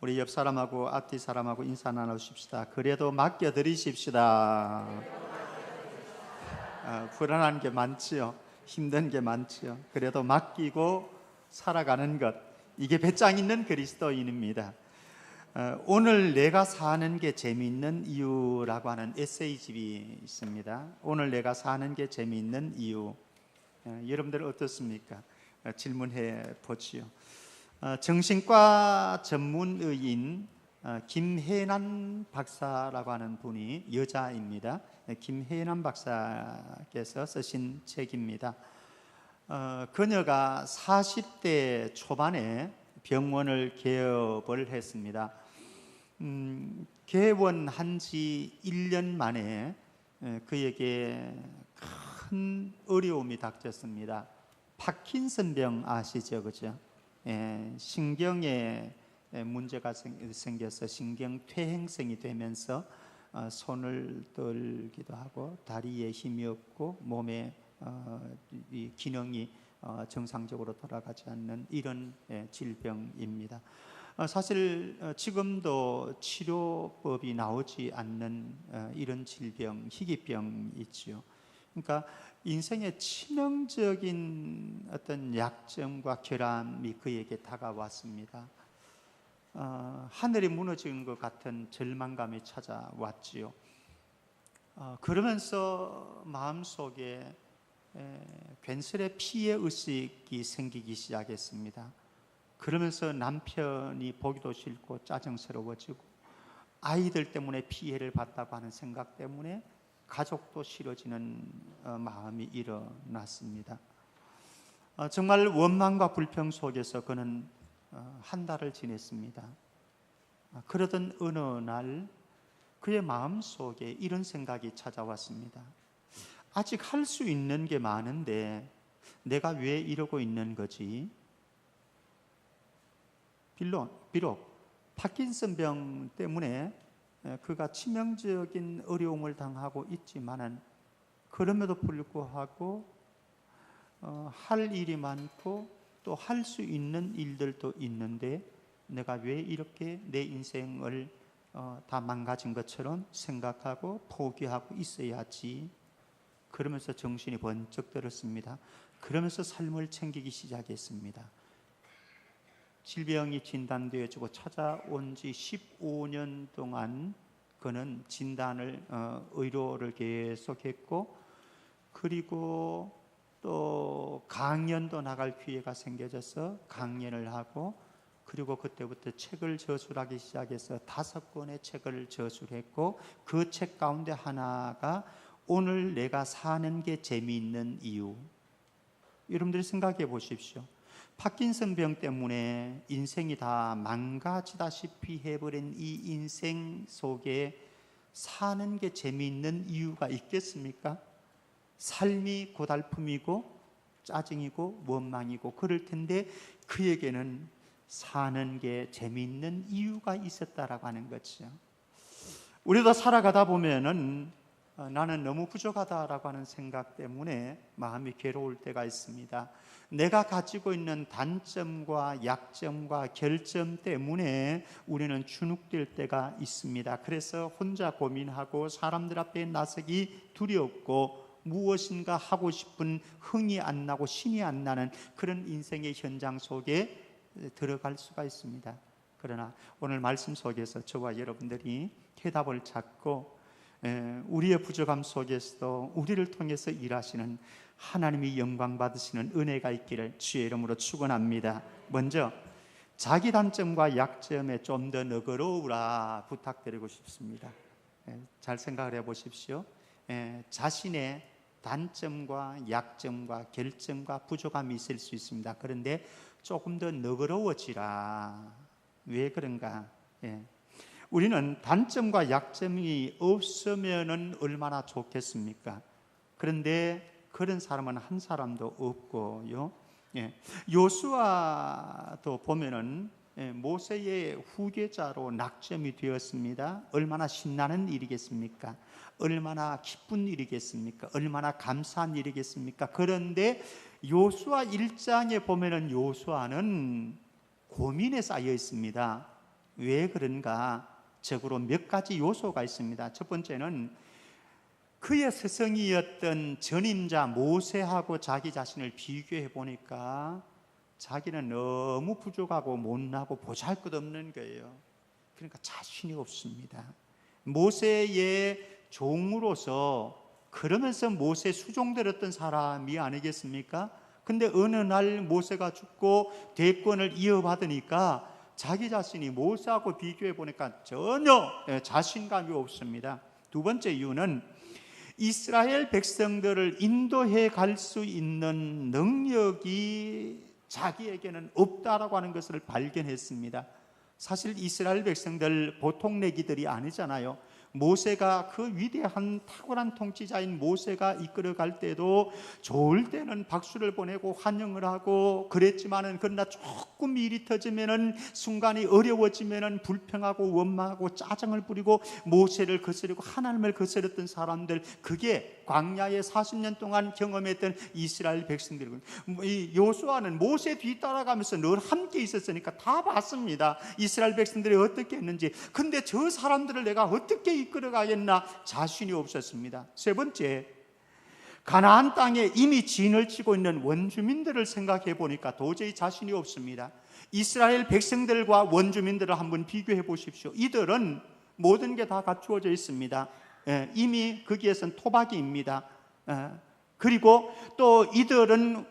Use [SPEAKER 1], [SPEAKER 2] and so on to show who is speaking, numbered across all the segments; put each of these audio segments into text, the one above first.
[SPEAKER 1] 우리 옆 사람하고 앞뒤 사람하고 인사 나누십시다. 그래도 맡겨드리십시다. 불안한 게 많지요. 힘든 게 많지요. 그래도 맡기고 살아가는 것, 이게 배짱 있는 그리스도인입니다. 오늘 내가 사는 게 재미있는 이유라고 하는 에세이집이 있습니다. 오늘 내가 사는 게 재미있는 이유. 여러분들 어떻습니까? 질문해 보지요. 정신과 전문의인 김혜난 박사라고 하는 분이 여자입니다. 김혜난 박사께서 쓰신 책입니다. 그녀가 40대 초반에 병원을 개업을 했습니다. 개원한 지 1년 만에 그에게 큰 어려움이 닥쳤습니다. 파킨슨병 아시죠? 그죠? 신경에 문제가 생겨서 신경퇴행성이 되면서 손을 떨기도 하고 다리에 힘이 없고 몸에 이 기능이 정상적으로 돌아가지 않는 이런 질병입니다. 사실 지금도 치료법이 나오지 않는 이런 질병, 희귀병이 있죠. 그러니까 인생의 치명적인 어떤 약점과 결함이 그에게 다가왔습니다. 하늘이 무너진 것 같은 절망감이 찾아왔지요. 그러면서 마음속에 괜스레 피해 의식이 생기기 시작했습니다. 그러면서 남편이 보기도 싫고 짜증스러워지고 아이들 때문에 피해를 봤다고 하는 생각 때문에 가족도 싫어지는 마음이 일어났습니다. 정말 원망과 불평 속에서 그는 한 달을 지냈습니다. 그러던 어느 날 그의 마음속에 이런 생각이 찾아왔습니다. 아직 할 수 있는 게 많은데 내가 왜 이러고 있는 거지? 비록 파킨슨병 때문에 그가 치명적인 어려움을 당하고 있지만은 그럼에도 불구하고 할 일이 많고 또 할 수 있는 일들도 있는데 내가 왜 이렇게 내 인생을 다 망가진 것처럼 생각하고 포기하고 있어야지. 그러면서 정신이 번쩍 들었습니다. 그러면서 삶을 챙기기 시작했습니다. 질병이 진단되어지고 찾아온 지 15년 동안 그는 진단을 의료를 계속했고, 그리고 또 강연도 나갈 기회가 생겨져서 강연을 하고, 그리고 그때부터 책을 저술하기 시작해서 5권의 책을 저술했고, 그 책 가운데 하나가 오늘 내가 사는 게 재미있는 이유. 여러분들이 생각해 보십시오. 파킨슨병 때문에 인생이 다 망가지다시피 해버린 이 인생 속에 사는 게 재미있는 이유가 있겠습니까? 삶이 고달픔이고 짜증이고 원망이고 그럴 텐데 그에게는 사는 게 재미있는 이유가 있었다라고 하는 거죠. 우리도 살아가다 보면은 나는 너무 부족하다라고 하는 생각 때문에 마음이 괴로울 때가 있습니다. 내가 가지고 있는 단점과 약점과 결점 때문에 우리는 주눅들 때가 있습니다. 그래서 혼자 고민하고 사람들 앞에 나서기 두렵고 무엇인가 하고 싶은 흥이 안 나고 신이 안 나는 그런 인생의 현장 속에 들어갈 수가 있습니다. 그러나 오늘 말씀 속에서 저와 여러분들이 해답을 찾고 우리의 부족함 속에서도 우리를 통해서 일하시는 하나님이 영광 받으시는 은혜가 있기를 주의 이름으로 축원합니다. 먼저 자기 단점과 약점에 좀 더 너그러우라 부탁드리고 싶습니다. 잘 생각을 해보십시오. 자신의 단점과 약점과 결점과 부족함이 있을 수 있습니다. 그런데 조금 더 너그러워지라. 왜 그런가? 우리는 단점과 약점이 없으면 얼마나 좋겠습니까? 그런데 그런 사람은 한 사람도 없고요. 요수아도 보면은 모세의 후계자로 낙점이 되었습니다. 얼마나 신나는 일이겠습니까? 얼마나 기쁜 일이겠습니까? 얼마나 감사한 일이겠습니까? 그런데 요수아 1장에 보면은 요수아는 고민에 쌓여 있습니다. 왜 그런가? 적으로 몇 가지 요소가 있습니다. 첫 번째는 그의 스승이었던 전임자 모세하고 자기 자신을 비교해 보니까 자기는 너무 부족하고 못나고 보잘것없는 거예요. 그러니까 자신이 없습니다. 모세의 종으로서 그러면서 모세 수종들었던 사람이 아니겠습니까? 근데 어느 날 모세가 죽고 대권을 이어받으니까 자기 자신이 모세하고 비교해 보니까 전혀 자신감이 없습니다. 두 번째 이유는 이스라엘 백성들을 인도해 갈 수 있는 능력이 자기에게는 없다라고 하는 것을 발견했습니다. 사실 이스라엘 백성들 보통 내기들이 아니잖아요. 모세가 그 위대한 탁월한 통치자인 모세가 이끌어갈 때도 좋을 때는 박수를 보내고 환영을 하고 그랬지만은 그러나 조금 일이 터지면은 순간이 어려워지면은 불평하고 원망하고 짜증을 부리고 모세를 거스르고 하나님을 거스렸던 사람들, 그게 광야에 40년 동안 경험했던 이스라엘 백성들이고, 이 요수아는 모세 뒤따라가면서 늘 함께 있었으니까 다 봤습니다. 이스라엘 백성들이 어떻게 했는지. 근데 저 사람들을 내가 어떻게 이끌어가겠나 자신이 없었습니다. 세 번째, 가나안 땅에 이미 진을 치고 있는 원주민들을 생각해 보니까 도저히 자신이 없습니다. 이스라엘 백성들과 원주민들을 한번 비교해 보십시오. 이들은 모든 게 다 갖추어져 있습니다. 이미 거기에선 토박이입니다. 그리고 또 이들은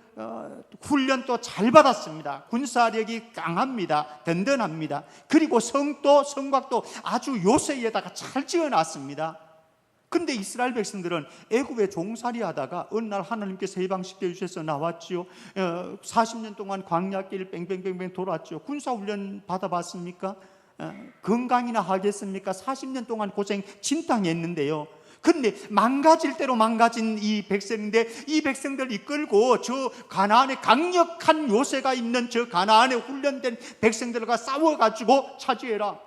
[SPEAKER 1] 훈련도 잘 받았습니다. 군사력이 강합니다. 든든합니다. 그리고 성곽도 아주 요새에다가 잘 지어놨습니다. 근데 이스라엘 백성들은 애굽에 종살이 하다가 어느 날 하나님께서 해방시켜 주셔서 나왔지요. 40년 동안 광야길 뺑뺑뺑뺑 돌았죠. 군사훈련 받아봤습니까? 건강이나 하겠습니까? 40년 동안 고생 진탕했는데요. 근데 망가질 대로 망가진 이 백성인데, 이 백성들 이끌고 저 가나안에 강력한 요새가 있는 저 가나안에 훈련된 백성들과 싸워가지고 차지해라.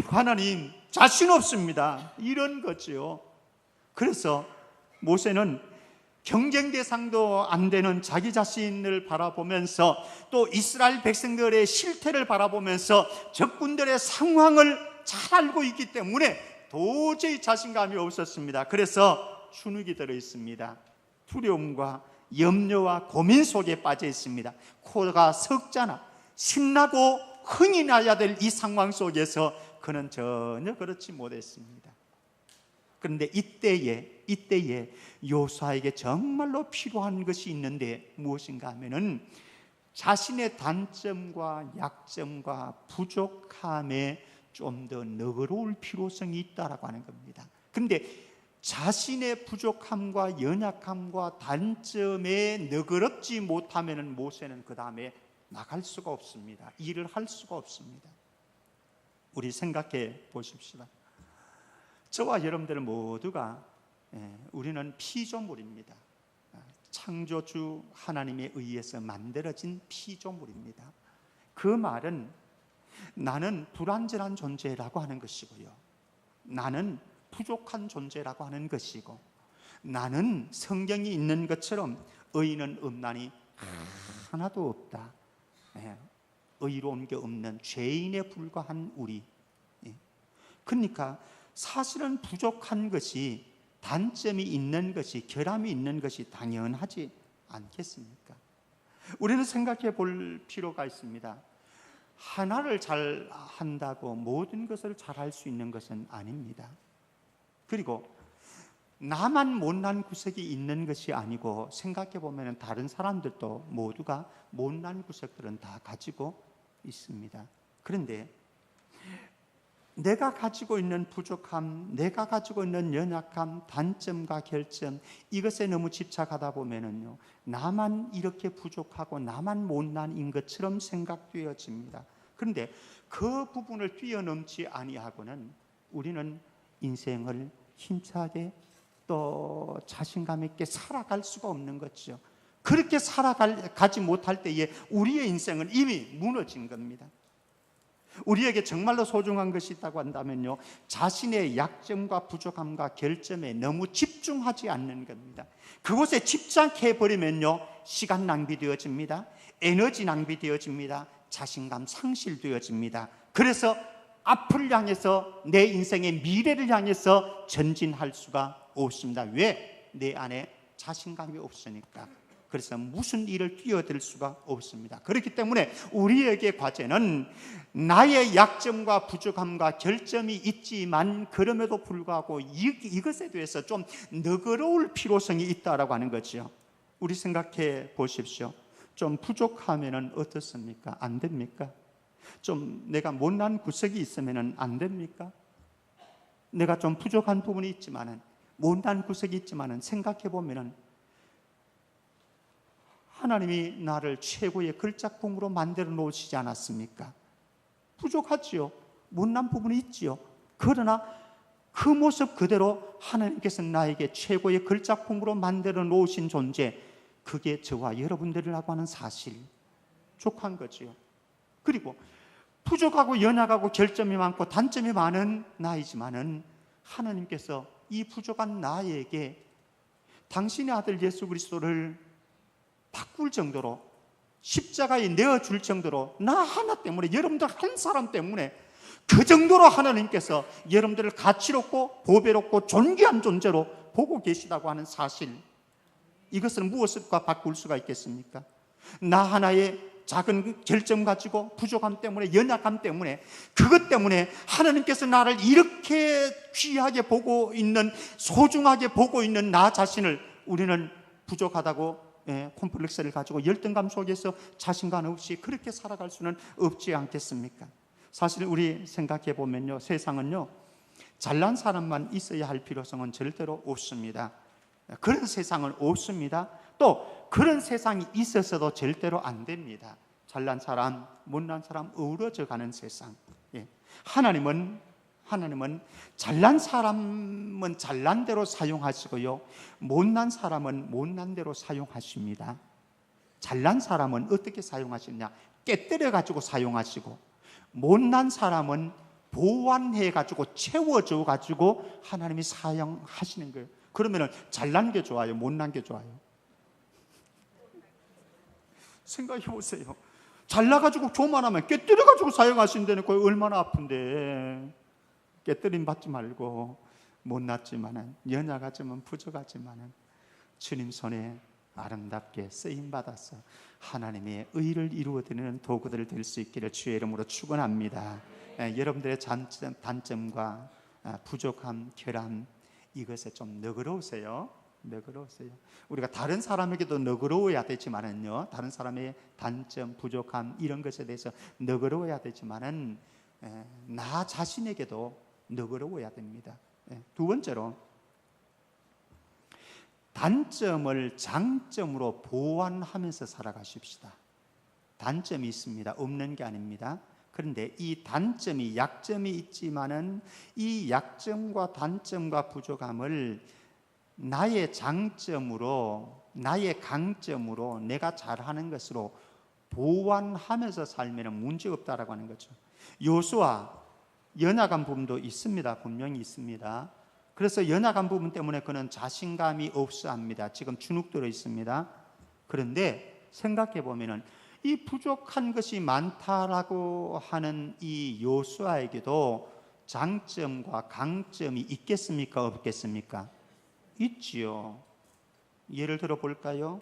[SPEAKER 1] 하나님, 자신 없습니다. 이런 거지요. 그래서 모세는 경쟁 대상도 안 되는 자기 자신을 바라보면서 또 이스라엘 백성들의 실태를 바라보면서 적군들의 상황을 잘 알고 있기 때문에 도저히 자신감이 없었습니다. 그래서 주눅이 들어 있습니다. 두려움과 염려와 고민 속에 빠져 있습니다. 코가 석자나 신나고 흥이 나야 될 이 상황 속에서 그는 전혀 그렇지 못했습니다. 그런데 이때에 요수아에게 정말로 필요한 것이 있는데 무엇인가 하면은 자신의 단점과 약점과 부족함에 좀 더 너그러울 필요성이 있다라고 하는 겁니다. 그런데 자신의 부족함과 연약함과 단점에 너그럽지 못하면은 모세는 그 다음에 나갈 수가 없습니다. 일을 할 수가 없습니다. 우리 생각해 보십시다. 저와 여러분들 모두가 우리는 피조물입니다. 창조주 하나님에 의해서 만들어진 피조물입니다. 그 말은 나는 불완전한 존재라고 하는 것이고요, 나는 부족한 존재라고 하는 것이고, 나는 성경이 있는 것처럼 의인은 없나니 하나도 없다, 의로운 게 없는 죄인에 불과한 우리. 그러니까 사실은 부족한 것이, 단점이 있는 것이, 결함이 있는 것이 당연하지 않겠습니까? 우리는 생각해 볼 필요가 있습니다. 하나를 잘 한다고 모든 것을 잘 할 수 있는 것은 아닙니다. 그리고 나만 못난 구석이 있는 것이 아니고, 생각해 보면 다른 사람들도 모두가 못난 구석들은 다 가지고 있습니다. 그런데 내가 가지고 있는 부족함, 내가 가지고 있는 연약함, 단점과 결점, 이것에 너무 집착하다 보면은요, 나만 이렇게 부족하고 나만 못난인 것처럼 생각되어집니다. 그런데 그 부분을 뛰어넘지 아니하고는 우리는 인생을 힘차게 또 자신감 있게 살아갈 수가 없는 거죠. 그렇게 살아가지 못할 때에 우리의 인생은 이미 무너진 겁니다. 우리에게 정말로 소중한 것이 있다고 한다면요, 자신의 약점과 부족함과 결점에 너무 집중하지 않는 겁니다. 그곳에 집착해 버리면요, 시간 낭비되어집니다. 에너지 낭비되어집니다. 자신감 상실되어집니다. 그래서 앞을 향해서 내 인생의 미래를 향해서 전진할 수가 없습니다. 왜? 내 안에 자신감이 없으니까. 그래서 무슨 일을 뛰어들 수가 없습니다. 그렇기 때문에 우리에게 과제는 나의 약점과 부족함과 결점이 있지만 그럼에도 불구하고 이것에 대해서 좀 너그러울 필요성이 있다라고 하는 거죠. 우리 생각해 보십시오. 좀 부족하면은 어떻습니까? 안 됩니까? 좀 내가 못난 구석이 있으면은 안 됩니까? 내가 좀 부족한 부분이 있지만은, 못난 구석이 있지만은 생각해 보면은 하나님이 나를 최고의 걸작품으로 만들어 놓으시지 않았습니까? 부족하지요. 못난 부분이 있지요. 그러나 그 모습 그대로 하나님께서 나에게 최고의 걸작품으로 만들어 놓으신 존재, 그게 저와 여러분들이라고 하는 사실, 족한 거지요. 그리고 부족하고 연약하고 결점이 많고 단점이 많은 나이지만은 하나님께서 이 부족한 나에게 당신의 아들 예수 그리스도를 바꿀 정도로, 십자가에 내어줄 정도로, 나 하나 때문에, 여러분들 한 사람 때문에 그 정도로 하나님께서 여러분들을 가치롭고 보배롭고 존귀한 존재로 보고 계시다고 하는 사실, 이것을 무엇과 바꿀 수가 있겠습니까? 나 하나의 작은 결점 가지고 부족함 때문에, 연약함 때문에, 그것 때문에 하나님께서 나를 이렇게 귀하게 보고 있는, 소중하게 보고 있는 나 자신을 우리는 부족하다고 콤플렉스를 가지고 열등감 속에서 자신감 없이 그렇게 살아갈 수는 없지 않겠습니까? 사실 우리 생각해 보면요, 세상은요, 잘난 사람만 있어야 할 필요성은 절대로 없습니다. 그런 세상은 없습니다. 또 그런 세상이 있어서도 절대로 안 됩니다. 잘난 사람, 못난 사람 어우러져 가는 세상. 하나님은 잘난 사람은 잘난 대로 사용하시고요, 못난 사람은 못난 대로 사용하십니다. 잘난 사람은 어떻게 사용하시느냐? 깨뜨려 가지고 사용하시고, 못난 사람은 보완해 가지고 채워줘 가지고 하나님이 사용하시는 거예요. 그러면은 잘난 게 좋아요, 못난 게 좋아요? 생각해 보세요. 잘나가지고 교만하면 깨뜨려 가지고 사용하신다는 거 얼마나 아픈데. 깨뜨림 받지 말고, 못났지만은, 연약하지만, 부족하지만은 주님 손에 아름답게 쓰임 받아서 하나님의 의를 이루어드리는 도구들 될 수 있기를 주의 이름으로 축원합니다. 여러분들의 단점과 부족함, 결함, 이것에 좀 너그러우세요. 너그러우세요. 우리가 다른 사람에게도 너그러워야 되지만은요, 다른 사람의 단점, 부족함 이런 것에 대해서 너그러워야 되지만은 나 자신에게도 너그러워야 됩니다. 두 번째로, 단점을 장점으로 보완하면서 살아가십시다. 단점이 있습니다. 없는 게 아닙니다. 그런데 이 단점이, 약점이 있지만은 이 약점과 단점과 부족함을 나의 장점으로, 나의 강점으로, 내가 잘하는 것으로 보완하면서 살면 문제 없다라고 하는 거죠. 요수아, 연약한 부분도 있습니다. 분명히 있습니다. 그래서 연약한 부분 때문에 그는 자신감이 없어 합니다. 지금 주눅 들어 있습니다. 그런데 생각해 보면은 이 부족한 것이 많다라고 하는 이 요수아에게도 장점과 강점이 있겠습니까? 없겠습니까? 있지요. 예를 들어 볼까요?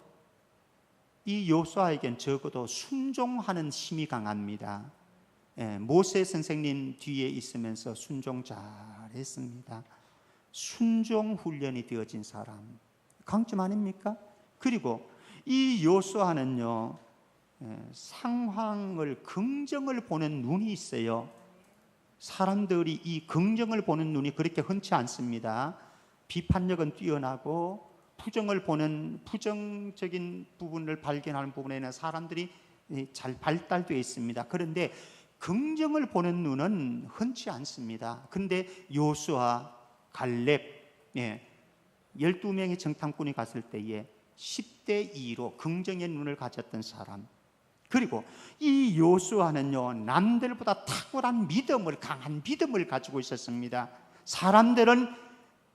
[SPEAKER 1] 이 요수아에겐 적어도 순종하는 힘이 강합니다. 모세 선생님 뒤에 있으면서 순종 잘했습니다. 순종 훈련이 되어진 사람, 강점 아닙니까? 그리고 이 요수아는요, 상황을, 긍정을 보는 눈이 있어요. 사람들이 이 긍정을 보는 눈이 그렇게 흔치 않습니다. 비판력은 뛰어나고 부정을 보는, 부정적인 부분을 발견하는 부분에는 사람들이 잘 발달되어 있습니다. 그런데 긍정을 보는 눈은 흔치 않습니다. 그런데 요수아, 갈렙, 12명의 정탐꾼이 갔을 때에 10대 2로 긍정의 눈을 가졌던 사람. 그리고 이 요수아는요, 남들보다 탁월한 믿음을, 강한 믿음을 가지고 있었습니다. 사람들은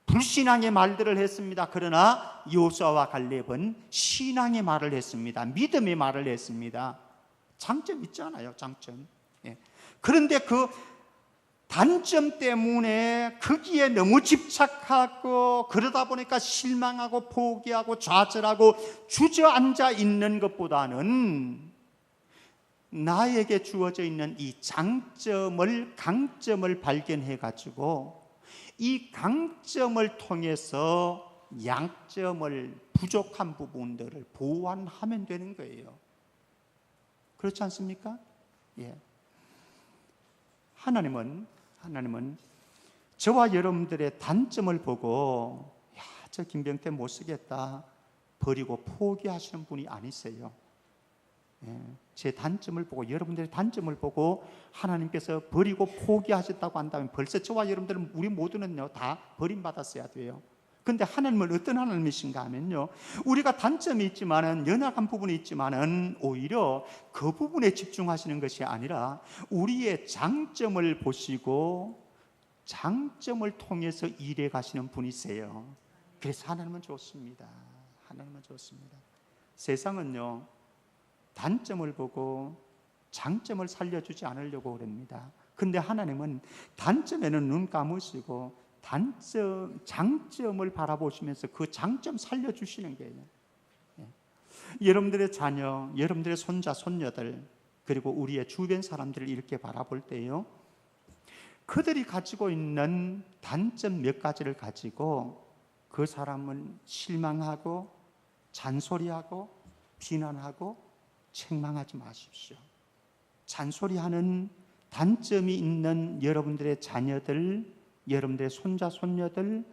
[SPEAKER 1] 불신앙의 말들을 했습니다. 그러나 요수아와 갈렙은 신앙의 말을 했습니다. 믿음의 말을 했습니다. 장점 있잖아요, 장점. 예. 그런데 그 단점 때문에 거기에 너무 집착하고 그러다 보니까 실망하고 포기하고 좌절하고 주저앉아 있는 것보다는 나에게 주어져 있는 이 장점을, 강점을 발견해 가지고 이 강점을 통해서 양점을, 부족한 부분들을 보완하면 되는 거예요. 그렇지 않습니까? 예. 하나님은 저와 여러분들의 단점을 보고 야, 저 김병태 못 쓰겠다 버리고 포기하시는 분이 아니세요. 예. 제 단점을 보고, 여러분들의 단점을 보고 하나님께서 버리고 포기하셨다고 한다면 벌써 저와 여러분들은, 우리 모두는요 다 버림받았어야 돼요. 근데 하나님은 어떤 하나님이신가 하면요, 우리가 단점이 있지만은, 연약한 부분이 있지만은 오히려 그 부분에 집중하시는 것이 아니라 우리의 장점을 보시고 장점을 통해서 일해 가시는 분이세요. 그래서 하나님은 좋습니다. 하나님은 좋습니다. 세상은요 단점을 보고 장점을 살려주지 않으려고 그럽니다. 근데 하나님은 단점에는 눈 감으시고 장점을 바라보시면서 그 장점 살려주시는 거예요. 예. 여러분들의 자녀, 여러분들의 손자, 손녀들, 그리고 우리의 주변 사람들을 이렇게 바라볼 때요, 그들이 가지고 있는 단점 몇 가지를 가지고 그 사람은 실망하고 잔소리하고 비난하고 책망하지 마십시오. 잔소리하는 단점이 있는 여러분들의 자녀들, 여러분들의 손자, 손녀들,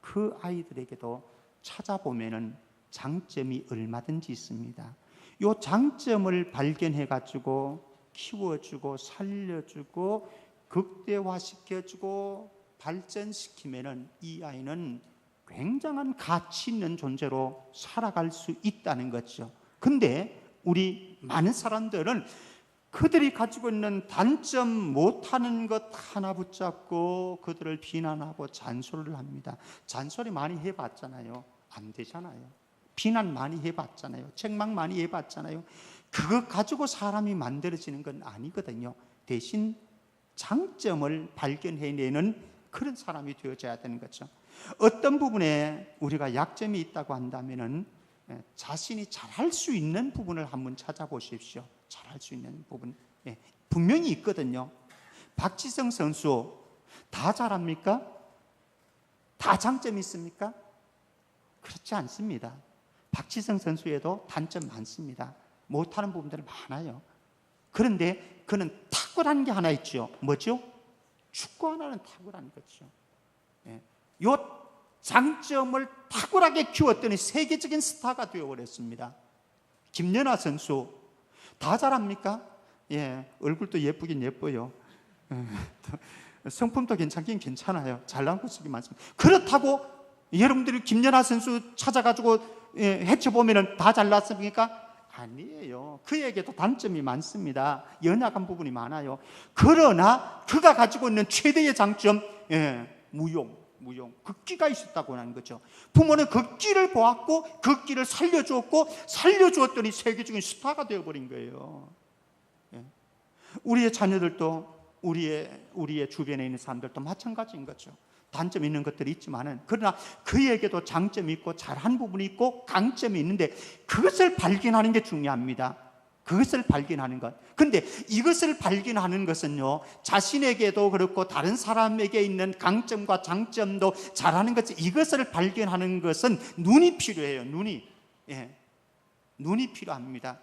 [SPEAKER 1] 그 아이들에게도 찾아보면은 장점이 얼마든지 있습니다. 이 장점을 발견해 가지고 키워주고 살려주고 극대화시켜주고 발전시키면은 이 아이는 굉장한 가치 있는 존재로 살아갈 수 있다는 거죠. 근데 우리 많은 사람들은 그들이 가지고 있는 단점, 못하는 것 하나 붙잡고 그들을 비난하고 잔소리를 합니다. 잔소리 많이 해봤잖아요. 안 되잖아요. 비난 많이 해봤잖아요. 책망 많이 해봤잖아요. 그거 가지고 사람이 만들어지는 건 아니거든요. 대신 장점을 발견해내는 그런 사람이 되어져야 되는 거죠. 어떤 부분에 우리가 약점이 있다고 한다면은 자신이 잘할 수 있는 부분을 한번 찾아보십시오. 잘할 수 있는 부분, 분명히 있거든요. 박지성 선수 다 잘합니까? 다 장점이 있습니까? 그렇지 않습니다. 박지성 선수에도 단점 많습니다. 못하는 부분들은 많아요. 그런데 그는 탁월한 게 하나 있죠. 뭐죠? 축구 하나는 탁월한 거죠. 요 장점을 탁월하게 키웠더니 세계적인 스타가 되어버렸습니다. 김연아 선수 다 잘합니까? 예, 얼굴도 예쁘긴 예뻐요. 성품도 괜찮긴 괜찮아요. 잘 나온 모습이 많습니다. 그렇다고 여러분들이 김연아 선수 찾아가지고 헤쳐보면 다 잘났습니까? 아니에요. 그에게도 단점이 많습니다. 연약한 부분이 많아요. 그러나 그가 가지고 있는 최대의 장점, 무용. 그 끼가 있었다고 하는 거죠. 부모는 그 끼를 보았고 그 끼를 살려주었더니 세계적인 스타가 되어버린 거예요. 우리의 자녀들도 우리의 주변에 있는 사람들도 마찬가지인 거죠. 단점 있는 것들이 있지만은, 그러나 그에게도 장점이 있고 잘한 부분이 있고 강점이 있는데 그것을 발견하는 게 중요합니다. 그것을 발견하는 것. 근데 이것을 발견하는 것은요, 자신에게도 그렇고 다른 사람에게 있는 강점과 장점도 잘하는 것, 이것을 발견하는 것은 눈이 필요해요. 눈이 필요합니다.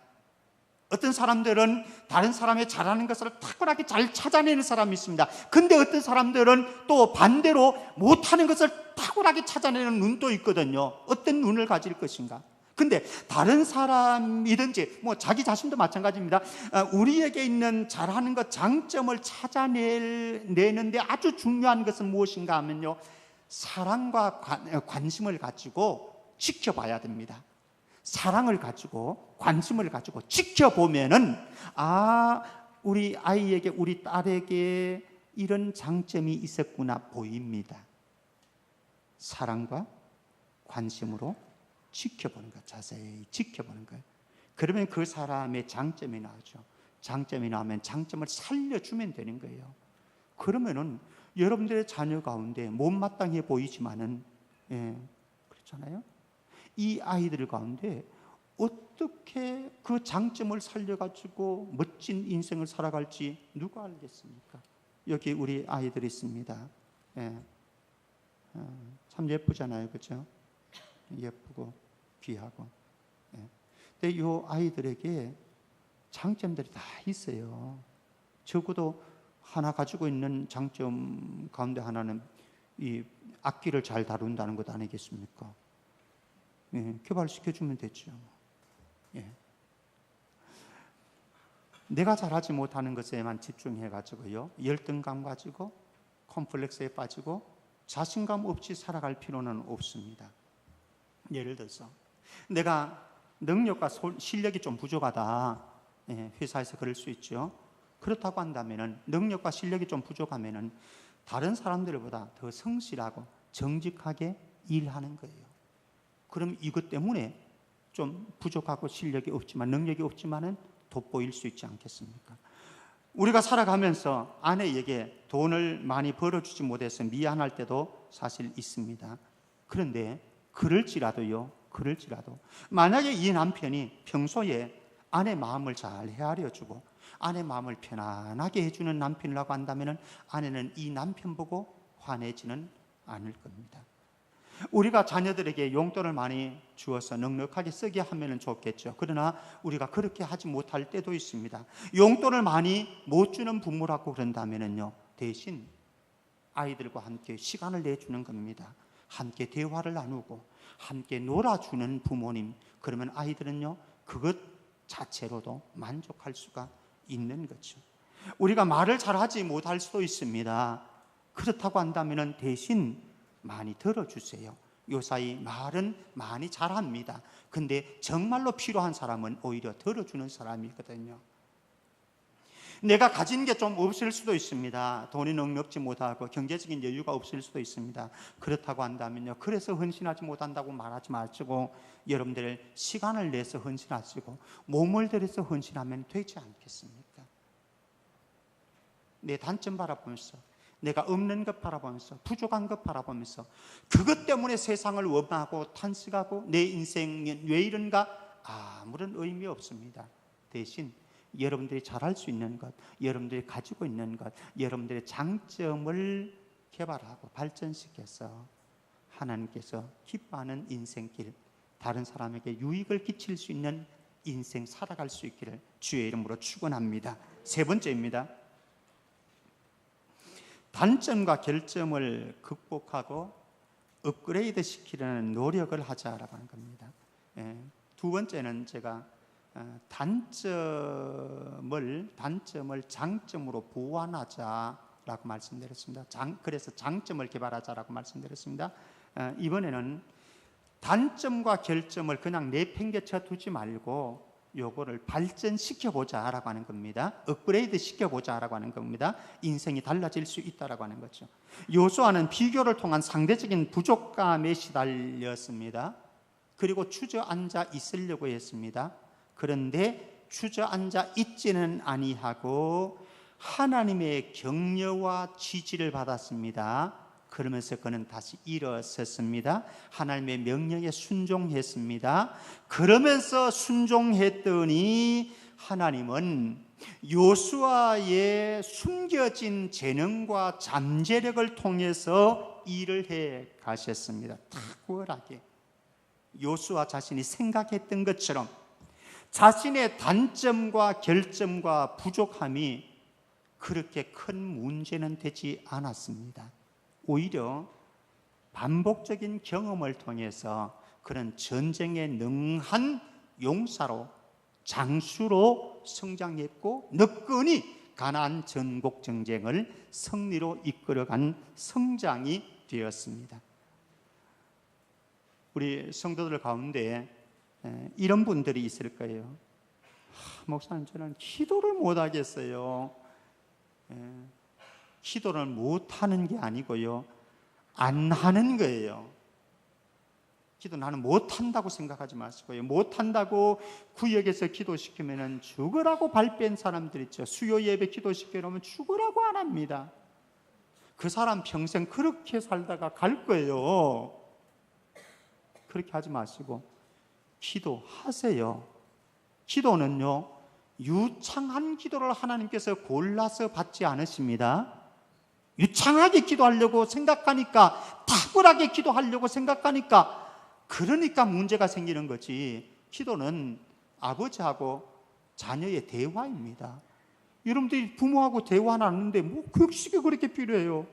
[SPEAKER 1] 어떤 사람들은 다른 사람의 잘하는 것을 탁월하게 잘 찾아내는 사람이 있습니다. 근데 어떤 사람들은 또 반대로 못하는 것을 탁월하게 찾아내는 눈도 있거든요. 어떤 눈을 가질 것인가? 근데 다른 사람이든지 자기 자신도 마찬가지입니다. 우리에게 있는 잘하는 것, 장점을 찾아내는데 아주 중요한 것은 무엇인가 하면요, 사랑과 관심을 가지고 지켜봐야 됩니다. 사랑을 가지고 관심을 가지고 지켜보면은, 우리 아이에게, 우리 딸에게 이런 장점이 있었구나 보입니다. 사랑과 관심으로 지켜보는 것, 자세히 지켜보는 거예요. 그러면 그 사람의 장점이 나오죠. 장점이 나오면 장점을 살려주면 되는 거예요. 그러면은 여러분들의 자녀 가운데 못마땅해 보이지만은, 그렇잖아요. 이 아이들 가운데 어떻게 그 장점을 살려가지고 멋진 인생을 살아갈지 누가 알겠습니까? 여기 우리 아이들이 있습니다. 참 예쁘잖아요, 그렇죠? 예쁘고 귀하고. 근데 이 아이들에게 장점들이 다 있어요. 적어도 하나 가지고 있는 장점 가운데 하나는 이 악기를 잘 다룬다는 것 아니겠습니까? 개발시켜주면 되죠. 내가 잘하지 못하는 것에만 집중해가지고요, 열등감 가지고 컴플렉스에 빠지고 자신감 없이 살아갈 필요는 없습니다. 예를 들어서 내가 능력과 실력이 좀 부족하다, 회사에서 그럴 수 있죠. 그렇다고 한다면은, 능력과 실력이 좀 부족하면은 다른 사람들보다 더 성실하고 정직하게 일하는 거예요. 그럼 이것 때문에 좀 부족하고 실력이 없지만, 능력이 없지만은 돋보일 수 있지 않겠습니까? 우리가 살아가면서 아내에게 돈을 많이 벌어주지 못해서 미안할 때도 사실 있습니다. 그런데 그럴지라도 만약에 이 남편이 평소에 아내 마음을 잘 헤아려주고 아내 마음을 편안하게 해주는 남편이라고 한다면 아내는 이 남편 보고 화내지는 않을 겁니다. 우리가 자녀들에게 용돈을 많이 주어서 넉넉하게 쓰게 하면 좋겠죠. 그러나 우리가 그렇게 하지 못할 때도 있습니다. 용돈을 많이 못 주는 부모라고 그런다면요, 대신 아이들과 함께 시간을 내주는 겁니다. 함께 대화를 나누고 함께 놀아주는 부모님, 그러면 아이들은요, 그것 자체로도 만족할 수가 있는 거죠. 우리가 말을 잘하지 못할 수도 있습니다. 그렇다고 한다면 대신 많이 들어주세요. 요사이 말은 많이 잘합니다. 근데 정말로 필요한 사람은 오히려 들어주는 사람이거든요. 내가 가진 게 좀 없을 수도 있습니다. 돈이 넉넉지 못하고 경제적인 여유가 없을 수도 있습니다. 그렇다고 한다면요, 그래서 헌신하지 못한다고 말하지 마시고 여러분들 시간을 내서 헌신하시고 몸을 들여서 헌신하면 되지 않겠습니까? 내 단점 바라보면서, 내가 없는 것 바라보면서, 부족한 것 바라보면서 그것 때문에 세상을 원하고 탄식하고 내 인생은 왜 이런가 아무런 의미 없습니다. 대신 여러분들이 잘할 수 있는 것, 여러분들이 가지고 있는 것, 여러분들의 장점을 개발하고 발전시켜서 하나님께서 기뻐하는 인생길, 다른 사람에게 유익을 끼칠 수 있는 인생 살아갈 수 있기를 주의 이름으로 축원합니다. 세 번째입니다. 단점과 결점을 극복하고 업그레이드 시키려는 노력을 하자라고 하는 겁니다. 두 번째는 제가 단점을 장점으로 보완하자라고 말씀드렸습니다. 그래서 장점을 개발하자라고 말씀드렸습니다. 이번에는 단점과 결점을 그냥 내팽개쳐 두지 말고 요거를 발전시켜보자라고 하는 겁니다. 업그레이드 시켜보자라고 하는 겁니다. 인생이 달라질 수 있다라고 하는 거죠. 요수아는 비교를 통한 상대적인 부족감에 시달렸습니다. 그리고 주저앉아 있으려고 했습니다. 그런데 주저앉아 있지는 아니하고 하나님의 격려와 지지를 받았습니다. 그러면서 그는 다시 일어섰습니다. 하나님의 명령에 순종했습니다. 그러면서 순종했더니 하나님은 요수아의 숨겨진 재능과 잠재력을 통해서 일을 해 가셨습니다. 탁월하게 요수아 자신이 생각했던 것처럼 자신의 단점과 결점과 부족함이 그렇게 큰 문제는 되지 않았습니다. 오히려 반복적인 경험을 통해서 그런 전쟁에 능한 용사로, 장수로 성장했고 너끈히 가나안 전국 전쟁을 승리로 이끌어간 성장이 되었습니다. 우리 성도들 가운데 이런 분들이 있을 거예요. 목사님, 저는 기도를 못 하겠어요. 기도를 못 하는 게 아니고요, 안 하는 거예요. 기도 나는 못한다고 생각하지 마시고요. 못한다고 구역에서 기도시키면 죽으라고 발뺀 사람들 있죠. 수요 예배 기도시켜놓으면 죽으라고 안 합니다. 그 사람 평생 그렇게 살다가 갈 거예요. 그렇게 하지 마시고 기도하세요. 기도는요, 유창한 기도를 하나님께서 골라서 받지 않으십니다. 유창하게 기도하려고 생각하니까, 탁월하게 기도하려고 생각하니까, 그러니까 문제가 생기는 거지. 기도는 아버지하고 자녀의 대화입니다. 여러분들이 부모하고 대화 나누는데 뭐 격식이 그렇게 필요해요.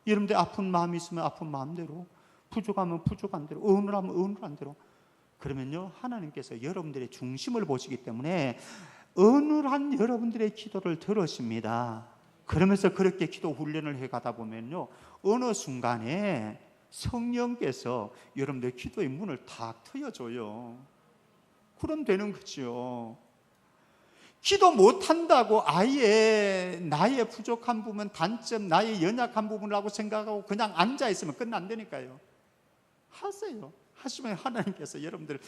[SPEAKER 1] 여러분들 아픈 마음이 있으면 아픈 마음대로, 부족하면 부족한 대로, 어눌하면 어눌한 대로. 그러면요, 하나님께서 여러분들의 중심을 보시기 때문에 어눌한 여러분들의 기도를 들으십니다. 그러면서 그렇게 기도 훈련을 해가다 보면요, 어느 순간에 성령께서 여러분들 기도의 문을 탁 트여줘요. 그럼 되는 거죠. 기도 못한다고 아예 나의 부족한 부분, 단점, 나의 연약한 부분이라고 생각하고 그냥 앉아있으면 끝난다니까요. 하세요. 하시면 하나님께서 여러분들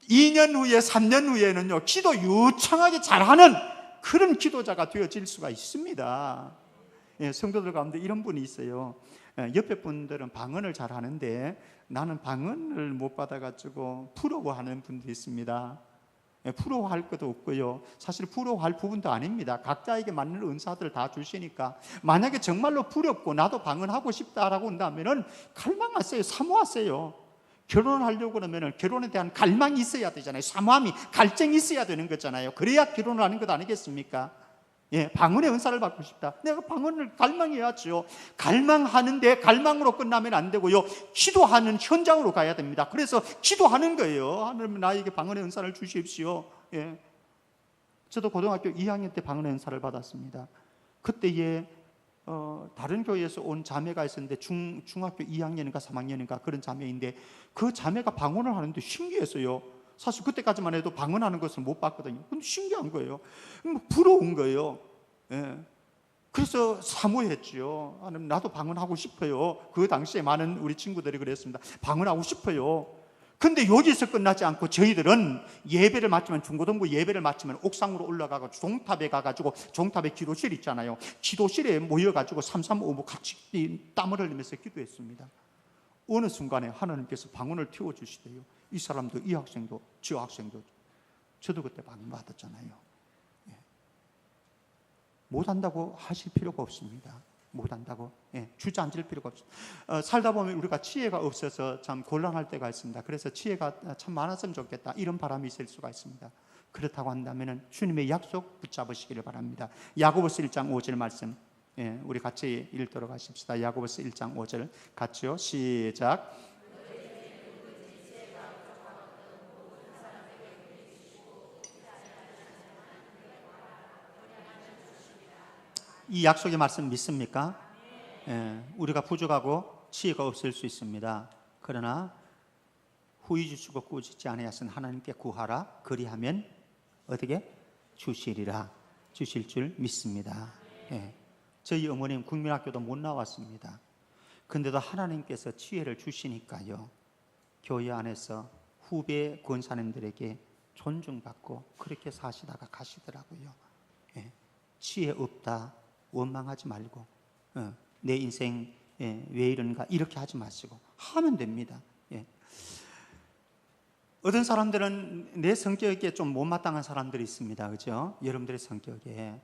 [SPEAKER 1] 2년 후에 3년 후에는요, 기도 유창하게 잘하는 그런 기도자가 되어질 수가 있습니다. 예, 성도들 가운데 이런 분이 있어요. 옆에 분들은 방언을 잘 하는데 나는 방언을 못 받아가지고 부러워하는 분도 있습니다. 부러워할 것도 없고요, 사실 부러워할 부분도 아닙니다. 각자에게 맞는 은사들을 다 주시니까 만약에 정말로 부럽고 나도 방언하고 싶다라고 한다면 갈망하세요. 사모하세요. 결혼하려고 그러면 결혼에 대한 갈망이 있어야 되잖아요. 사모함이, 갈증이 있어야 되는 거잖아요. 그래야 결혼을 하는 것 아니겠습니까? 예, 방언의 은사를 받고 싶다. 내가 방언을 갈망해야죠. 갈망하는데 갈망으로 끝나면 안 되고요, 기도하는 현장으로 가야 됩니다. 그래서 기도하는 거예요. 하나님 나에게 방언의 은사를 주십시오. 예. 저도 고등학교 2학년 때 방언의 은사를 받았습니다. 그때에 다른 교회에서 온 자매가 있었는데 중학교 2학년인가 3학년인가 그런 자매인데 그 자매가 방언을 하는데 신기했어요. 사실 그때까지만 해도 방언하는 것을 못 봤거든요. 근데 신기한 거예요. 부러운 거예요. 예. 그래서 사모했죠. 나도 방언하고 싶어요. 그 당시에 많은 우리 친구들이 그랬습니다. 방언하고 싶어요. 근데 여기서 끝나지 않고 저희들은 예배를 마치면, 중고등부 예배를 마치면 옥상으로 올라가고 종탑에 가가지고, 종탑에 기도실 있잖아요. 기도실에 모여가지고 335부 같이 땀을 흘리면서 기도했습니다. 어느 순간에 하나님께서 방언을 틔워주시대요. 이 사람도, 이 학생도, 저 학생도. 저도 그때 방언 받았잖아요. 예. 못한다고 하실 필요가 없습니다. 못한다고 주저앉을 필요가 없습니다. 살다 보면 우리가 지혜가 없어서 참 곤란할 때가 있습니다. 그래서 지혜가 참 많았으면 좋겠다, 이런 바람이 있을 수가 있습니다. 그렇다고 한다면 주님의 약속 붙잡으시기를 바랍니다. 야고보서 1장 5절 말씀, 우리 같이 읽도록 하십시다. 야고보서 1장 5절 같이요. 시작. 이 약속의 말씀 믿습니까? 우리가 부족하고 지혜가 없을 수 있습니다. 그러나 후히 주시고 꾸짖지 아니하신 하나님께 구하라. 그리하면 어떻게? 주시리라. 주실 줄 믿습니다. 저희 어머님 국민학교도 못 나왔습니다. 근데도 하나님께서 지혜를 주시니까요, 교회 안에서 후배 권사님들에게 존중받고 그렇게 사시다가 가시더라고요. 지혜 없다 원망하지 말고, 내 인생 왜 이런가 이렇게 하지 마시고 하면 됩니다. 어떤 사람들은 내 성격에 좀 못마땅한 사람들이 있습니다. 그죠? 여러분들의 성격에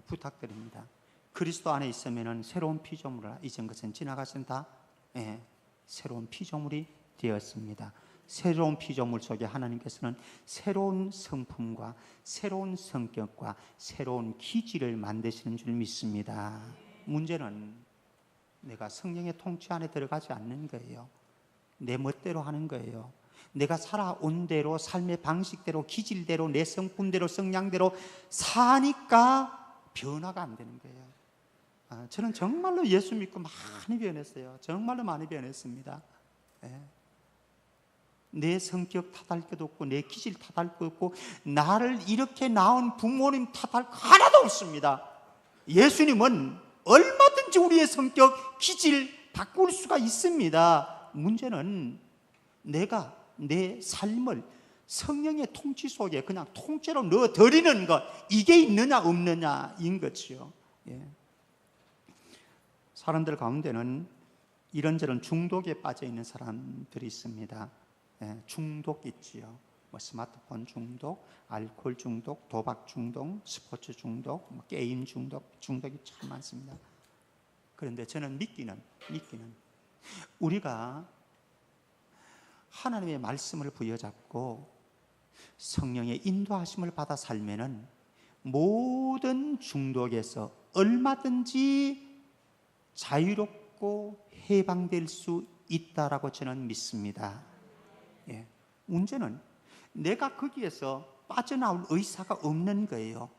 [SPEAKER 1] 부탁드립니다. 그리스도 안에 있으면 새로운 피조물이라, 이전 것은 지나갔습니다. 새로운 피조물이 되었습니다. 새로운 피조물 속에 하나님께서는 새로운 성품과 새로운 성격과 새로운 기질을 만드시는 줄 믿습니다. 문제는 내가 성령의 통치 안에 들어가지 않는 거예요. 내 멋대로 하는 거예요. 내가 살아온 대로, 삶의 방식대로, 기질대로, 내 성품대로, 성향대로 사니까 변화가 안 되는 거예요. 저는 정말로 예수 믿고 많이 변했어요. 정말로 많이 변했습니다. 내 성격 탓할 것도 없고, 내 기질 탓할 것도 없고, 나를 이렇게 낳은 부모님 탓할 거 하나도 없습니다. 예수님은 얼마든지 우리의 성격, 기질 바꿀 수가 있습니다. 문제는 내가 내 삶을 성령의 통치 속에 그냥 통째로 넣어드리는 것, 이게 있느냐 없느냐인 거지요. 예. 사람들 가운데는 이런저런 중독에 빠져 있는 사람들이 있습니다. 예, 중독 있지요. 뭐 스마트폰 중독, 알코올 중독, 도박 중독, 스포츠 중독, 뭐 게임 중독이 참 많습니다. 그런데 저는 믿기는 우리가 하나님의 말씀을 부여잡고 성령의 인도하심을 받아 살면은 모든 중독에서 얼마든지 자유롭고 해방될 수 있다라고 저는 믿습니다. 예. 문제는 내가 거기에서 빠져나올 의사가 없는 거예요.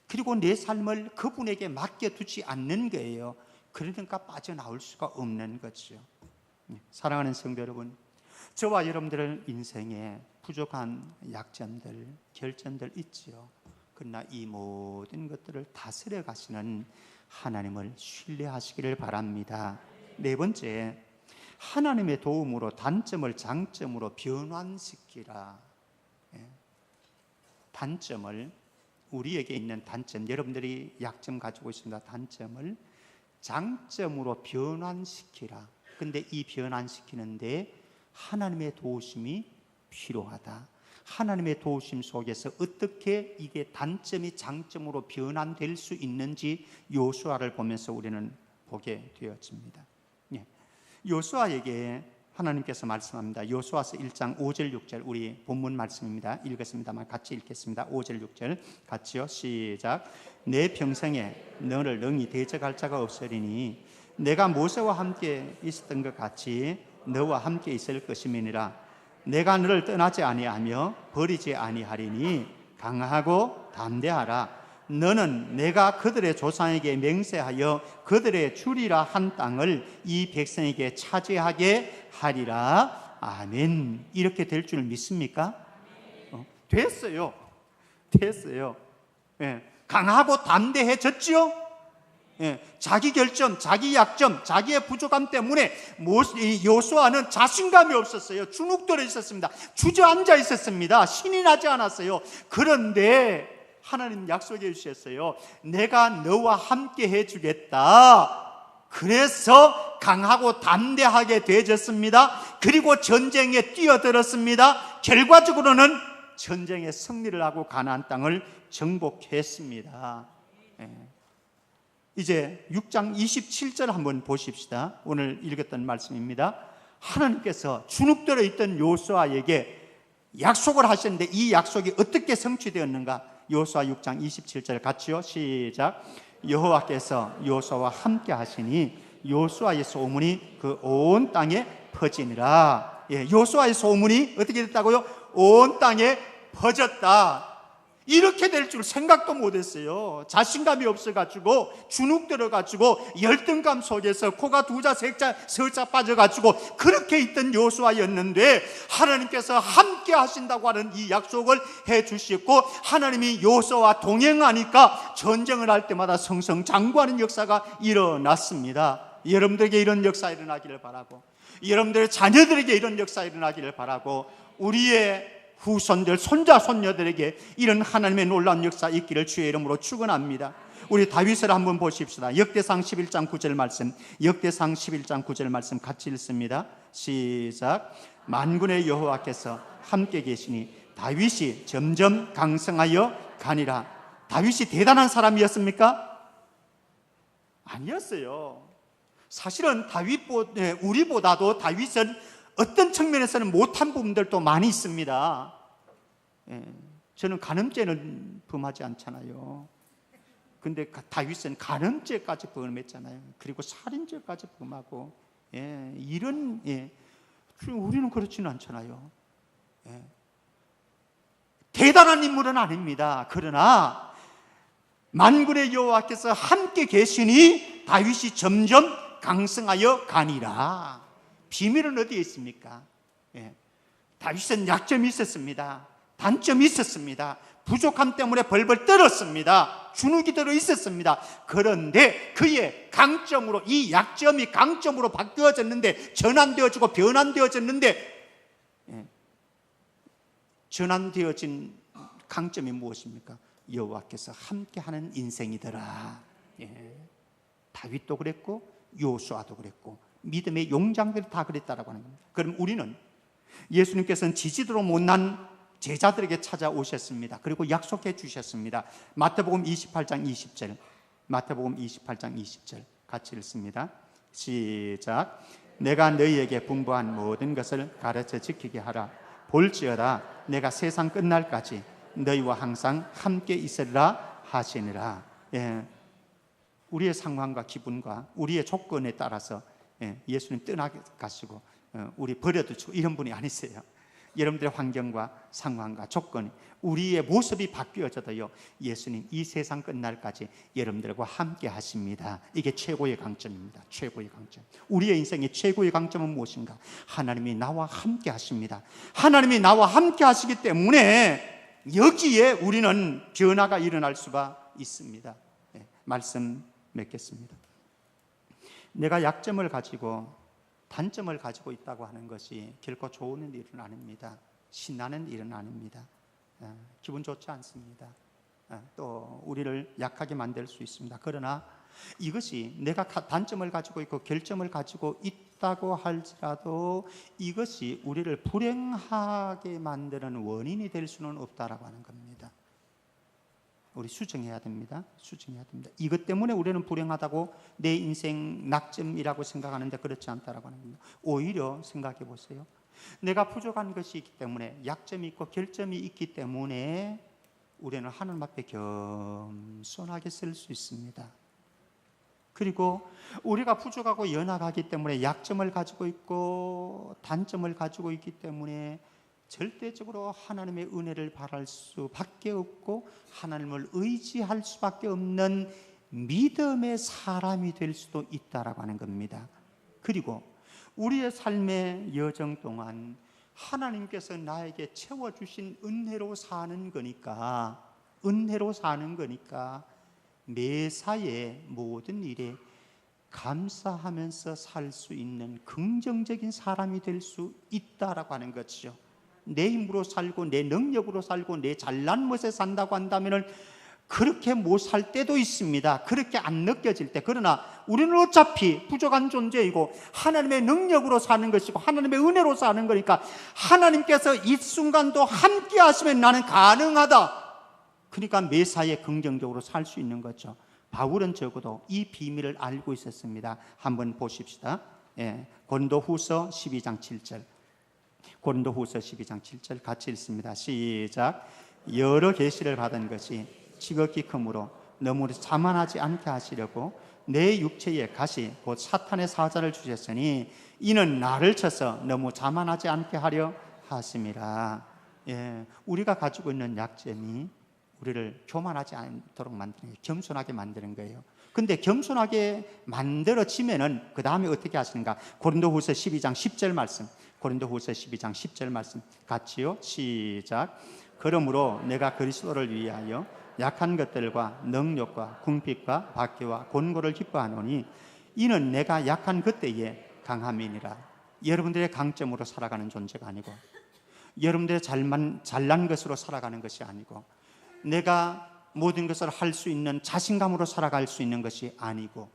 [SPEAKER 1] 그리고 내 삶을 그분에게 맡겨두지 않는 거예요. 그러니까 빠져나올 수가 없는 거죠. 사랑하는 성도 여러분, 저와 여러분들 인생에 부족한 약점들, 결점들 있지요. 그러나 이 모든 것들을 다스려 가시는 하나님을 신뢰하시기를 바랍니다. 네 번째, 하나님의 도움으로 단점을 장점으로 변환시키라. 단점을, 우리에게 있는 단점, 여러분들이 약점 가지고 있습니다. 단점을 장점으로 변환시키라. 근데 이 변환시키는데 하나님의 도우심이 필요하다. 하나님의 도우심 속에서 어떻게 이게 단점이 장점으로 변환될 수 있는지 요수아를 보면서 우리는 보게 되었습니다. 요수아에게 하나님께서 말씀합니다. 요수아서 1장 5절 6절, 우리 본문 말씀입니다. 읽겠습니다만 같이 읽겠습니다. 5절 6절 같이요. 시작. 내 평생에 너를 능히 대적할 자가 없으리니 내가 모세와 함께 있었던 것 같이 너와 함께 있을 것임이니라. 내가 너를 떠나지 아니하며 버리지 아니하리니 강하고 담대하라. 너는 내가 그들의 조상에게 맹세하여 그들의 주리라 한 땅을 이 백성에게 차지하게 하리라. 아멘. 이렇게 될 줄 믿습니까? 됐어요. 예. 강하고 담대해졌죠? 예. 자기 결점, 자기 약점, 자기의 부족함 때문에 요수아는 자신감이 없었어요. 주눅들어 있었습니다. 주저앉아 있었습니다. 신이 나지 않았어요. 그런데 하나님 약속해 주셨어요. 내가 너와 함께 해주겠다. 그래서 강하고 담대하게 되어졌습니다. 그리고 전쟁에 뛰어들었습니다. 결과적으로는 전쟁에 승리를 하고 가나안 땅을 정복했습니다. 이제 6장 27절 한번 보십시다. 오늘 읽었던 말씀입니다. 하나님께서 주눅들어 있던 요수아에게 약속을 하셨는데 이 약속이 어떻게 성취되었는가? 요수아 6장 27절 같이요. 시작. 여호와께서 요수아와 함께 하시니 요수아의 소문이 그 온 땅에 퍼지니라. 예, 요수아의 소문이 어떻게 됐다고요? 온 땅에 퍼졌다. 이렇게 될 줄 생각도 못했어요. 자신감이 없어가지고 주눅 들어가지고 열등감 속에서 코가 두자 석자 빠져가지고 그렇게 있던 요수아였는데 하나님께서 함께 하신다고 하는 이 약속을 해주셨고 하나님이 요수아와 동행하니까 전쟁을 할 때마다 승승장구하는 역사가 일어났습니다. 여러분들에게 이런 역사 일어나기를 바라고, 여러분들의 자녀들에게 이런 역사 일어나기를 바라고, 우리의 후손들, 손자, 손녀들에게 이런 하나님의 놀라운 역사 있기를 주의 이름으로 축원합니다. 우리 다윗을 한번 보십시다. 역대상 11장 9절 말씀, 역대상 11장 9절 말씀 같이 읽습니다. 시작. 만군의 여호와께서 함께 계시니 다윗이 점점 강성하여 가니라. 다윗이 대단한 사람이었습니까? 아니었어요. 사실은 우리보다도 다윗은 어떤 측면에서는 못한 부분들도 많이 있습니다. 저는 간음죄는 범하지 않잖아요. 근데 다윗은 간음죄까지 범했잖아요. 그리고 살인죄까지 범하고, 우리는 그렇지는 않잖아요. 대단한 인물은 아닙니다. 그러나 만군의 여호와께서 함께 계시니 다윗이 점점 강성하여 가니라. 비밀은 어디에 있습니까? 다윗은 약점이 있었습니다. 단점이 있었습니다. 부족함 때문에 벌벌 떨었습니다. 주눅이 들어 있었습니다. 그런데 그의 강점으로, 이 약점이 강점으로 바뀌어졌는데, 전환되어지고 변환되어졌는데, 전환되어진 강점이 무엇입니까? 여호와께서 함께하는 인생이더라. 다윗도 그랬고 요수아도 그랬고 믿음의 용장들이 다 그랬다라고 하는 겁니다. 그럼 우리는 예수님께서는 지지도로 못난 제자들에게 찾아오셨습니다. 그리고 약속해 주셨습니다. 마태복음 28장 20절, 마태복음 28장 20절 같이 읽습니다. 시작. 내가 너희에게 분부한 모든 것을 가르쳐 지키게 하라. 볼지어다 내가 세상 끝날까지 너희와 항상 함께 있으리라 하시니라. 우리의 상황과 기분과 우리의 조건에 따라서 예수님 떠나가시고 우리 버려두시고 이런 분이 아니세요. 여러분들의 환경과 상황과 조건이, 우리의 모습이 바뀌어져도요, 예수님 이 세상 끝날까지 여러분들과 함께 하십니다. 이게 최고의 강점입니다. 최고의 강점. 우리의 인생의 최고의 강점은 무엇인가? 하나님이 나와 함께 하십니다. 하나님이 나와 함께 하시기 때문에 여기에 우리는 변화가 일어날 수가 있습니다. 말씀 맺겠습니다. 내가 약점을 가지고 단점을 가지고 있다고 하는 것이 결코 좋은 일은 아닙니다. 신나는 일은 아닙니다. 기분 좋지 않습니다. 또 우리를 약하게 만들 수 있습니다. 그러나 이것이 내가 단점을 가지고 있고 결점을 가지고 있다고 할지라도 이것이 우리를 불행하게 만드는 원인이 될 수는 없다라고 하는 겁니다. 우리 수정해야 됩니다. 수정해야 됩니다. 이것 때문에 우리는 불행하다고 내 인생 낙점이라고 생각하는데 그렇지 않다라고 하는 겁니다. 오히려 생각해 보세요. 내가 부족한 것이 있기 때문에, 약점이 있고 결점이 있기 때문에 우리는 하나님 앞에 겸손하게 설 수 있습니다. 그리고 우리가 부족하고 연약하기 때문에, 약점을 가지고 있고 단점을 가지고 있기 때문에 절대적으로 하나님의 은혜를 바랄 수밖에 없고 하나님을 의지할 수밖에 없는 믿음의 사람이 될 수도 있다라고 하는 겁니다. 그리고 우리의 삶의 여정 동안 하나님께서 나에게 채워주신 은혜로 사는 거니까, 은혜로 사는 거니까 매사에 모든 일에 감사하면서 살 수 있는 긍정적인 사람이 될 수 있다라고 하는 것이죠. 내 힘으로 살고 내 능력으로 살고 내 잘난 것에 산다고 한다면 그렇게 못 살 때도 있습니다. 그렇게 안 느껴질 때. 그러나 우리는 어차피 부족한 존재이고 하나님의 능력으로 사는 것이고 하나님의 은혜로 사는 거니까 하나님께서 이 순간도 함께 하시면 나는 가능하다. 그러니까 매사에 긍정적으로 살 수 있는 거죠. 바울은 적어도 이 비밀을 알고 있었습니다. 한번 보십시다. 고린도후서 12장 7절. 고린도후서 12장 7절 같이 읽습니다. 시작. 여러 계시를 받은 것이 지극히 크므로 너무 자만하지 않게 하시려고 내 육체에 가시 곧 사탄의 사자를 주셨으니 이는 나를 쳐서 너무 자만하지 않게 하려 하심이라. 우리가 가지고 있는 약점이 우리를 교만하지 않도록 만드는 거예요. 겸손하게 만드는 거예요. 근데 겸손하게 만들어지면은 그 다음에 어떻게 하시는가? 고린도후서 12장 10절 말씀. 고린도후서 12장 10절 말씀 같이요. 시작. 그러므로 내가 그리스도를 위하여 약한 것들과 능력과 궁핍과 박해와 곤고를 기뻐하노니 이는 내가 약한 그때에 강함이니라. 여러분들의 강점으로 살아가는 존재가 아니고 여러분들의 잘난 것으로 살아가는 것이 아니고 내가 모든 것을 할 수 있는 자신감으로 살아갈 수 있는 것이 아니고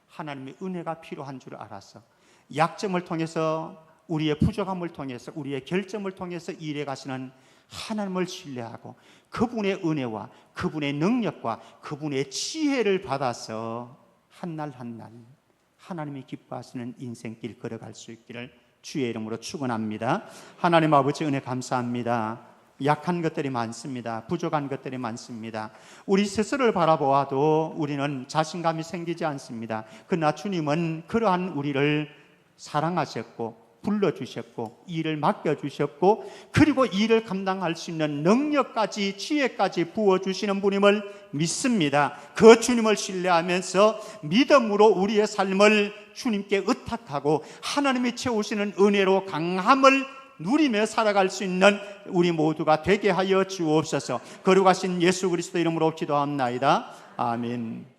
[SPEAKER 1] 하나님의 은혜가 필요한 줄 알아서 약점을 통해서 우리의 부족함을 통해서 우리의 결점을 통해서 일해 가시는 하나님을 신뢰하고 그분의 은혜와 그분의 능력과 그분의 지혜를 받아서 한날 한날 하나님이 기뻐하시는 인생길 걸어갈 수 있기를 주의 이름으로 축원합니다. 하나님 아버지 은혜 감사합니다. 약한 것들이 많습니다. 부족한 것들이 많습니다. 우리 스스로를 바라보아도 우리는 자신감이 생기지 않습니다. 그러나 주님은 그러한 우리를 사랑하셨고 불러주셨고 일을 맡겨주셨고 그리고 일을 감당할 수 있는 능력까지 지혜까지 부어주시는 분임을 믿습니다. 그 주님을 신뢰하면서 믿음으로 우리의 삶을 주님께 의탁하고 하나님이 채우시는 은혜로 강함을 누리며 살아갈 수 있는 우리 모두가 되게 하여 주옵소서. 거룩하신 예수 그리스도 이름으로 기도합나이다. 아멘.